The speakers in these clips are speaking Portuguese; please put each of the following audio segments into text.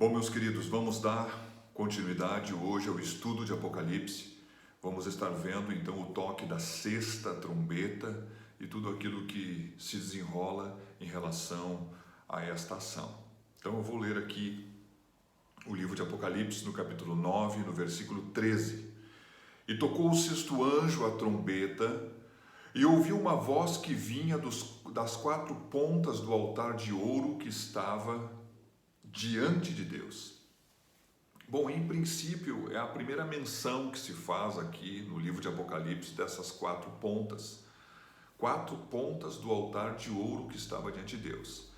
Bom, meus queridos, vamos dar continuidade hoje ao estudo de Apocalipse. Vamos estar vendo então o toque da sexta trombeta e tudo aquilo que se desenrola em relação a esta ação. Então eu vou ler aqui o livro de Apocalipse no capítulo 9, no versículo 13. E tocou o sexto anjo a trombeta, e ouvi uma voz que vinha das quatro pontas do altar de ouro que estava diante de Deus. Bom, em princípio, é a primeira menção que se faz aqui no livro de Apocalipse dessas quatro pontas do altar de ouro que estava diante de Deus.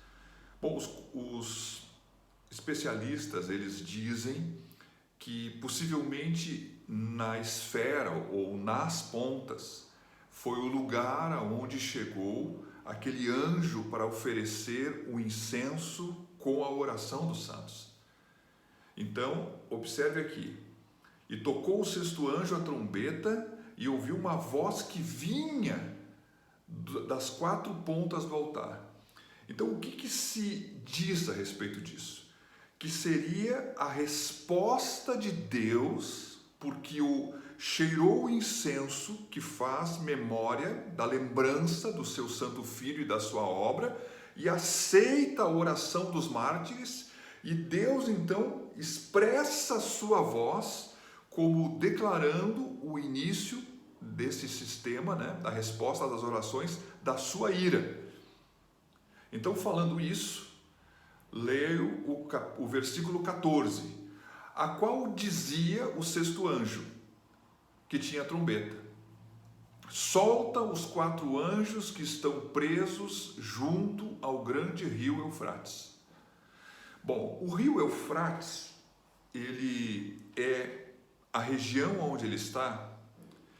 Bom, os especialistas, eles dizem que possivelmente na esfera ou nas pontas foi o lugar aonde chegou aquele anjo para oferecer o incenso com a oração dos santos. Então, observe aqui. E tocou o sexto anjo a trombeta e ouviu uma voz que vinha das quatro pontas do altar. Então, o que se diz a respeito disso? Que seria a resposta de Deus, porque cheirou o incenso que faz memória da lembrança do seu santo filho e da sua obra, e aceita a oração dos mártires, e Deus então expressa a sua voz como declarando o início desse sistema, da resposta das orações, da sua ira. Então, falando isso, leio o versículo 14, a qual dizia o sexto anjo, que tinha trombeta: solta os quatro anjos que estão presos junto ao grande rio Eufrates. Bom, o rio Eufrates, ele é a região onde ele está,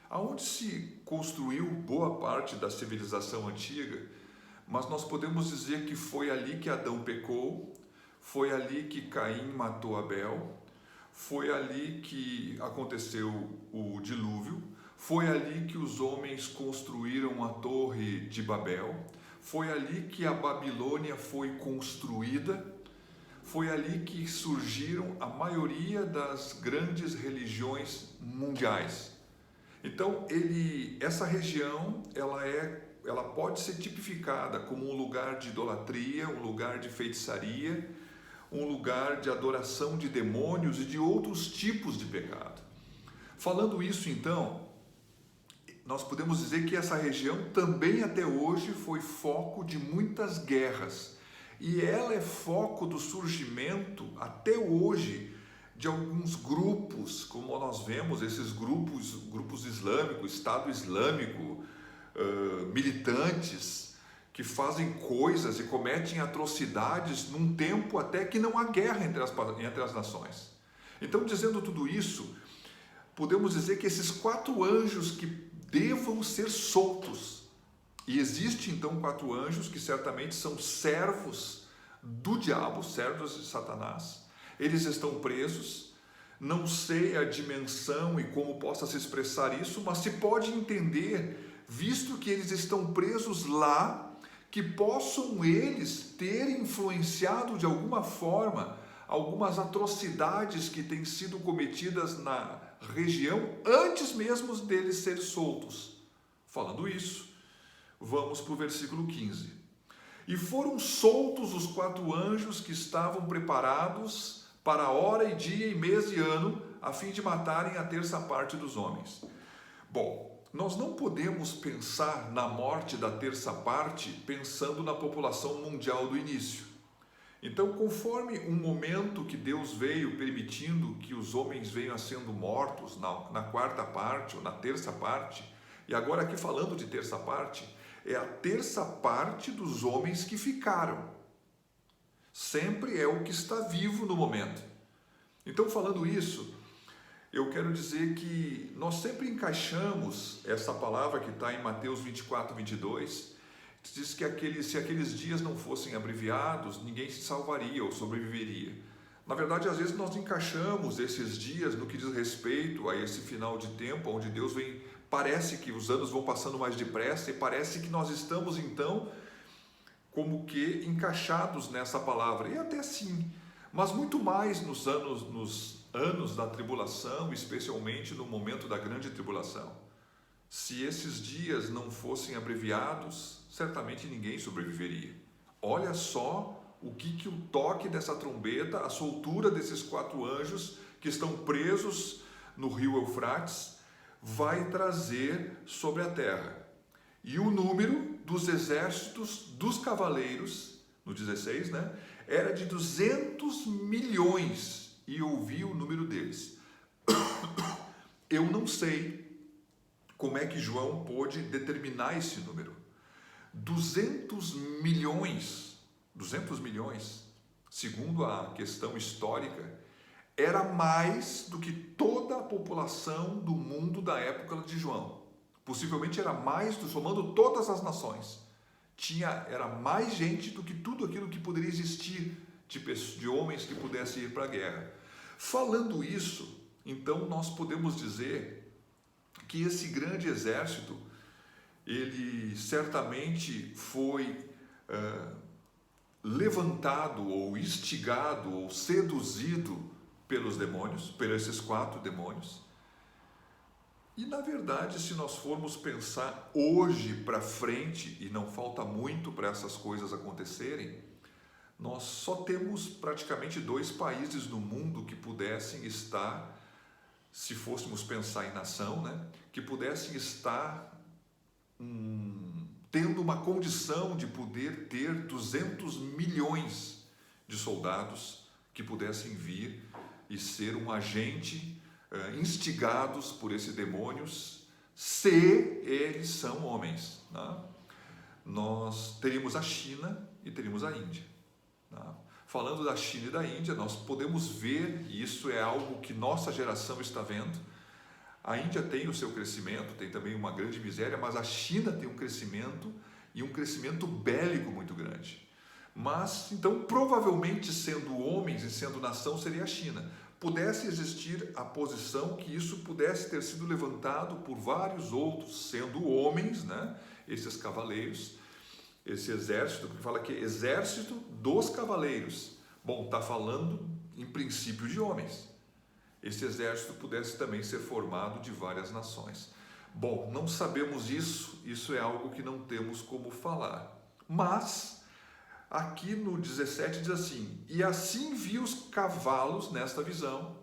aonde se construiu boa parte da civilização antiga, mas nós podemos dizer que foi ali que Adão pecou, foi ali que Caim matou Abel, foi ali que aconteceu o dilúvio, foi ali que os homens construíram a Torre de Babel, foi ali que a Babilônia foi construída, foi ali que surgiram a maioria das grandes religiões mundiais. Então, essa região, ela pode ser tipificada como um lugar de idolatria, um lugar de feitiçaria, um lugar de adoração de demônios e de outros tipos de pecado. Falando isso, então, nós podemos dizer que essa região também até hoje foi foco de muitas guerras, e ela é foco do surgimento até hoje de alguns grupos, como nós vemos esses grupos islâmicos, Estado Islâmico, militantes, que fazem coisas e cometem atrocidades num tempo até que não há guerra entre as nações. Então, dizendo tudo isso, podemos dizer que esses quatro anjos que devam ser soltos, e existem então quatro anjos que certamente são servos do diabo, servos de Satanás. Eles estão presos, não sei a dimensão e como possa se expressar isso, mas se pode entender, visto que eles estão presos lá, que possam eles ter influenciado de alguma forma algumas atrocidades que têm sido cometidas na região antes mesmo deles serem soltos. Falando isso, vamos para o versículo 15. E foram soltos os quatro anjos que estavam preparados para hora e dia e mês e ano, a fim de matarem a terça parte dos homens. Bom, nós não podemos pensar na morte da terça parte pensando na população mundial do início. Então, conforme um momento que Deus veio permitindo que os homens venham sendo mortos na quarta parte ou na terça parte, e agora aqui falando de terça parte, é a terça parte dos homens que ficaram. Sempre é o que está vivo no momento. Então, falando isso, eu quero dizer que nós sempre encaixamos essa palavra que está em Mateus 24, 22, que diz que se aqueles dias não fossem abreviados, ninguém se salvaria ou sobreviveria. Na verdade, às vezes nós encaixamos esses dias no que diz respeito a esse final de tempo, onde Deus vem, parece que os anos vão passando mais depressa e parece que nós estamos então como que encaixados nessa palavra, e até sim, mas muito mais nos anos da tribulação, especialmente no momento da grande tribulação. Se esses dias não fossem abreviados, certamente ninguém sobreviveria. Olha só o que o toque dessa trombeta, a soltura desses 4 anjos que estão presos no rio Eufrates, vai trazer sobre a terra. E o número dos exércitos dos cavaleiros, no 16, né, era de 200 milhões, e eu ouvi o número deles. Eu não sei como é que João pôde determinar esse número. 200 milhões, segundo a questão histórica, era mais do que toda a população do mundo da época de João. Possivelmente era mais, somando todas as nações. Era mais gente do que tudo aquilo que poderia existir de homens que pudessem ir para a guerra. Falando isso, então nós podemos dizer que esse grande exército, ele certamente foi levantado ou instigado ou seduzido pelos demônios, por esses 4 demônios. E na verdade, se nós formos pensar hoje para frente, e não falta muito para essas coisas acontecerem, nós só temos praticamente 2 países no mundo que pudessem estar, se fôssemos pensar em nação, né, que pudessem estar tendo uma condição de poder ter 200 milhões de soldados que pudessem vir e ser um agente instigados por esses demônios, se eles são homens. Né? Nós teríamos a China e teríamos a Índia. Né? Falando da China e da Índia, nós podemos ver, e isso é algo que nossa geração está vendo, a Índia tem o seu crescimento, tem também uma grande miséria, mas a China tem um crescimento e um crescimento bélico muito grande. Mas, então, provavelmente, sendo homens e sendo nação, seria a China. Pudesse existir a posição que isso pudesse ter sido levantado por vários outros, sendo homens, né? Esses cavaleiros, esse exército, que fala que é exército dos cavaleiros. Bom, está falando em princípio de homens. Esse exército pudesse também ser formado de várias nações. Bom, não sabemos isso é algo que não temos como falar. Mas aqui no 17 diz assim: e assim vi os cavalos nesta visão,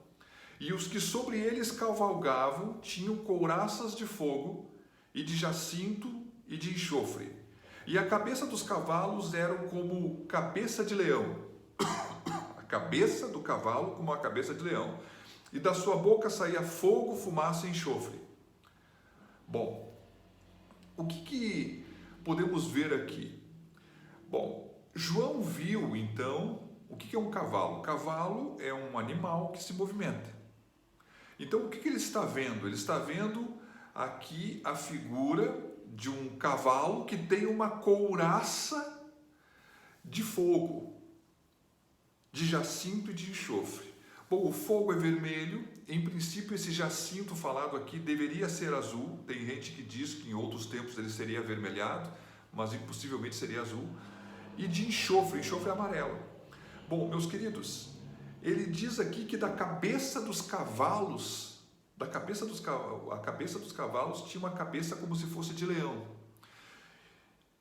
e os que sobre eles cavalgavam tinham couraças de fogo, e de jacinto e de enxofre. E a cabeça dos cavalos era como cabeça de leão. A cabeça do cavalo como a cabeça de leão. E da sua boca saía fogo, fumaça e enxofre. Bom, o que podemos ver aqui? Bom, João viu, então, o que é um cavalo? O cavalo é um animal que se movimenta. Então, o que ele está vendo? Ele está vendo aqui a figura de um cavalo que tem uma couraça de fogo, de jacinto e de enxofre. Bom, o fogo é vermelho, em princípio esse jacinto falado aqui deveria ser azul, tem gente que diz que em outros tempos ele seria avermelhado, mas impossivelmente seria azul, e de enxofre amarelo. Bom, meus queridos, ele diz aqui que da cabeça dos cavalos, a cabeça dos cavalos tinha uma cabeça como se fosse de leão.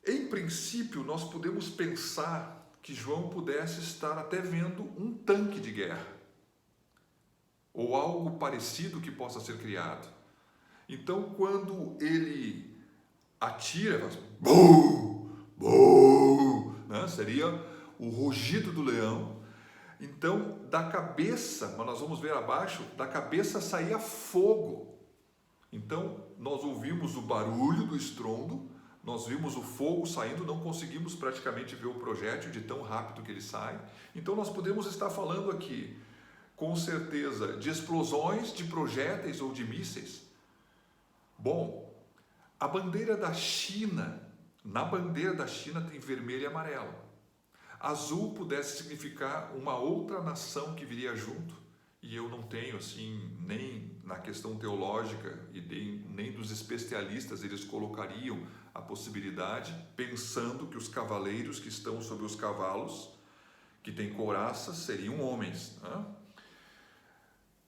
Em princípio, nós podemos pensar que João pudesse estar até vendo um tanque de guerra, ou algo parecido que possa ser criado. Então, quando ele atira, faz bum, bum, né? Seria o rugido do leão. Então, da cabeça, mas nós vamos ver abaixo, da cabeça saía fogo. Então, nós ouvimos o barulho do estrondo, nós vimos o fogo saindo, não conseguimos praticamente ver o projétil de tão rápido que ele sai. Então, nós podemos estar falando aqui, com certeza, de explosões de projéteis ou de mísseis. Bom, a bandeira da China, na bandeira da China tem vermelho e amarelo. Azul pudesse significar uma outra nação que viria junto, e eu não tenho assim, nem na questão teológica e nem dos especialistas, eles colocariam a possibilidade, pensando que os cavaleiros que estão sobre os cavalos, que têm couraças seriam homens, né?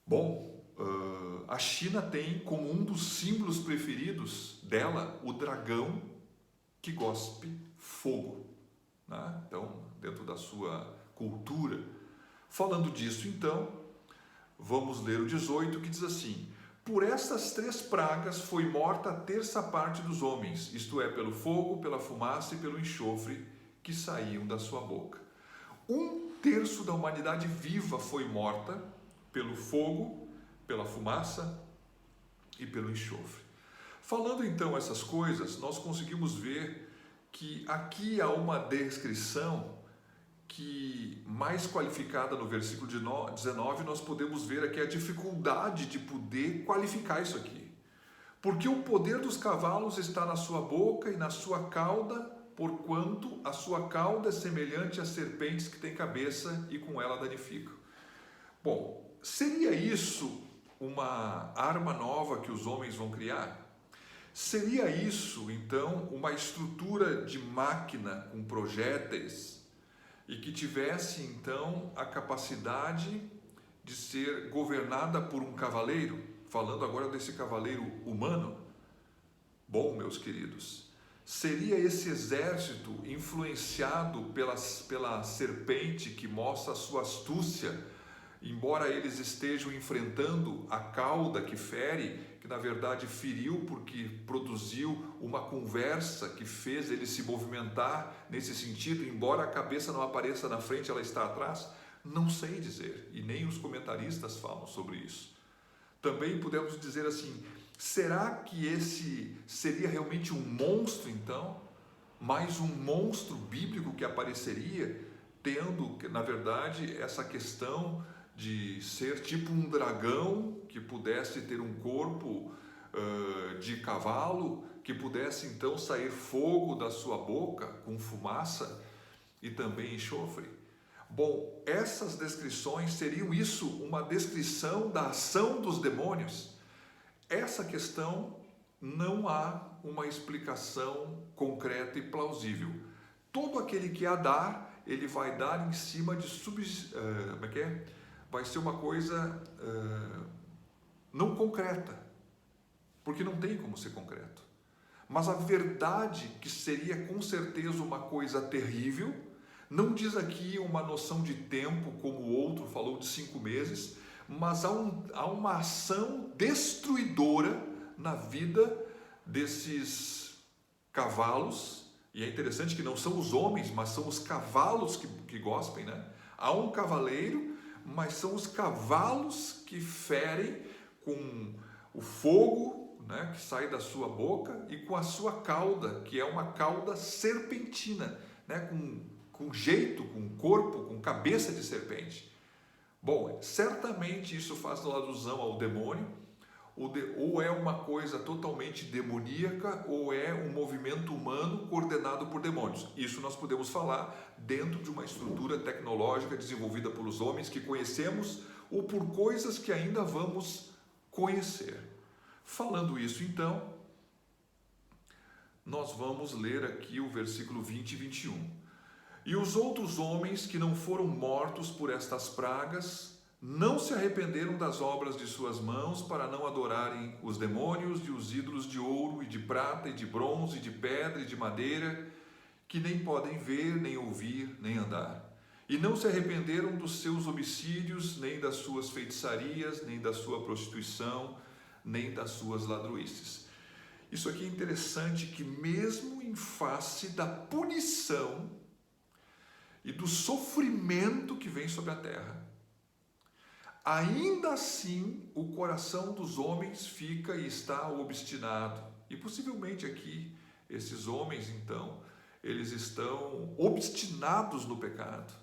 Bom, a China tem como um dos símbolos preferidos dela o dragão que gospe fogo, né? Então, dentro da sua cultura. Falando disso, então, vamos ler o 18, que diz assim: por estas 3 pragas foi morta a terça parte dos homens, isto é, pelo fogo, pela fumaça e pelo enxofre que saíam da sua boca. 1/3 da humanidade viva foi morta pelo fogo, pela fumaça e pelo enxofre. Falando então essas coisas, nós conseguimos ver que aqui há uma descrição que, mais qualificada no versículo 19, nós podemos ver aqui a dificuldade de poder qualificar isso aqui. Porque o poder dos cavalos está na sua boca e na sua cauda, porquanto a sua cauda é semelhante às serpentes que têm cabeça e com ela danificam. Bom, seria isso uma arma nova que os homens vão criar? Seria isso, então, uma estrutura de máquina com projéteis e que tivesse, então, a capacidade de ser governada por um cavaleiro? Falando agora desse cavaleiro humano. Bom, meus queridos, seria esse exército influenciado pela serpente que mostra a sua astúcia, embora eles estejam enfrentando a cauda que fere, que na verdade feriu porque produziu uma conversa que fez ele se movimentar nesse sentido, embora a cabeça não apareça na frente, ela está atrás? Não sei dizer, e nem os comentaristas falam sobre isso. Também podemos dizer assim, será que esse seria realmente um monstro então? Mais um monstro bíblico que apareceria, tendo, na verdade, essa questão de ser tipo um dragão que pudesse ter um corpo de cavalo, que pudesse então sair fogo da sua boca com fumaça e também enxofre? Bom, essas descrições seriam isso, uma descrição da ação dos demônios? Essa questão não há uma explicação concreta e plausível. Todo aquele que a dar, ele vai dar em cima de como é que é? Vai ser uma coisa não concreta, porque não tem como ser concreto. Mas a verdade, que seria com certeza uma coisa terrível, não diz aqui uma noção de tempo, como o outro falou de 5 meses, mas há uma ação destruidora na vida desses cavalos, e é interessante que não são os homens, mas são os cavalos que gospem, né? Há um cavaleiro, mas são os cavalos que ferem com o fogo, né, que sai da sua boca, e com a sua cauda, que é uma cauda serpentina, né, com jeito, com corpo, com cabeça de serpente. Bom, certamente isso faz alusão ao demônio, ou é uma coisa totalmente demoníaca, ou é um movimento humano coordenado por demônios. Isso nós podemos falar dentro de uma estrutura tecnológica desenvolvida pelos homens que conhecemos, ou por coisas que ainda vamos conhecer. Falando isso, então, nós vamos ler aqui o versículo 20 e 21. E os outros homens que não foram mortos por estas pragas não se arrependeram das obras de suas mãos para não adorarem os demônios e os ídolos de ouro e de prata e de bronze e de pedra e de madeira, que nem podem ver, nem ouvir, nem andar. E não se arrependeram dos seus homicídios, nem das suas feitiçarias, nem da sua prostituição, nem das suas ladroices. Isso aqui é interessante, que mesmo em face da punição e do sofrimento que vem sobre a terra, ainda assim o coração dos homens fica e está obstinado. E possivelmente aqui, esses homens então, eles estão obstinados no pecado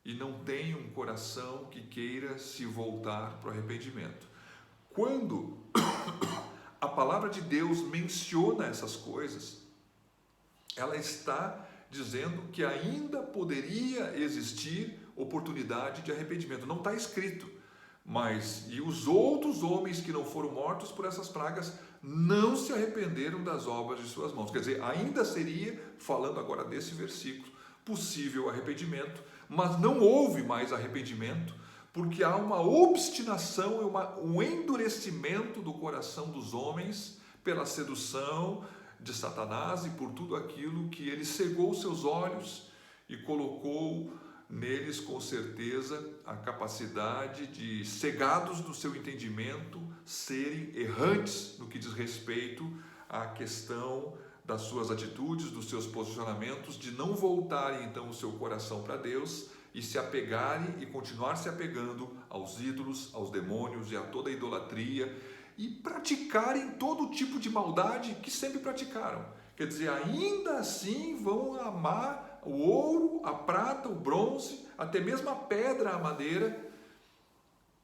e não têm um coração que queira se voltar para o arrependimento. Quando a palavra de Deus menciona essas coisas, ela está dizendo que ainda poderia existir oportunidade de arrependimento. Não está escrito, mas e os outros homens que não foram mortos por essas pragas não se arrependeram das obras de suas mãos. Quer dizer, ainda seria, falando agora desse versículo, possível arrependimento, mas não houve mais arrependimento, porque há uma obstinação e um endurecimento do coração dos homens pela sedução de Satanás e por tudo aquilo que ele cegou seus olhos e colocou neles, com certeza, a capacidade de, cegados do seu entendimento, serem errantes no que diz respeito à questão das suas atitudes, dos seus posicionamentos, de não voltarem então o seu coração para Deus e se apegarem e continuar se apegando aos ídolos, aos demônios e a toda a idolatria e praticarem todo tipo de maldade que sempre praticaram. Quer dizer, ainda assim vão amar o ouro, a prata, o bronze, até mesmo a pedra, a madeira,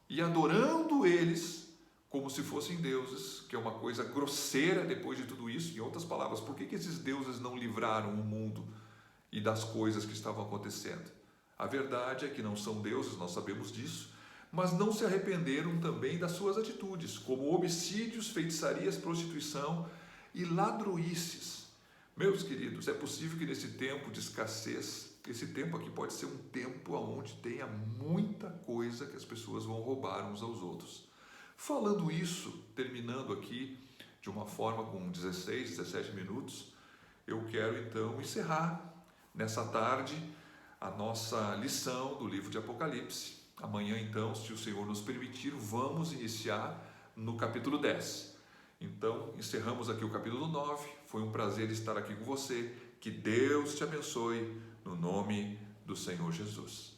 e adorando eles como se fossem deuses, que é uma coisa grosseira depois de tudo isso. Em outras palavras, por que esses deuses não livraram o mundo e das coisas que estavam acontecendo? A verdade é que não são deuses, nós sabemos disso, mas não se arrependeram também das suas atitudes, como homicídios, feitiçarias, prostituição e ladroices. Meus queridos, é possível que nesse tempo de escassez, esse tempo aqui pode ser um tempo onde tenha muita coisa que as pessoas vão roubar uns aos outros. Falando isso, terminando aqui de uma forma com 16, 17 minutos, eu quero então encerrar nessa tarde a nossa lição do livro de Apocalipse. Amanhã então, se o Senhor nos permitir, vamos iniciar no capítulo 10. Então, encerramos aqui o capítulo 9. Foi um prazer estar aqui com você. Que Deus te abençoe, no nome do Senhor Jesus.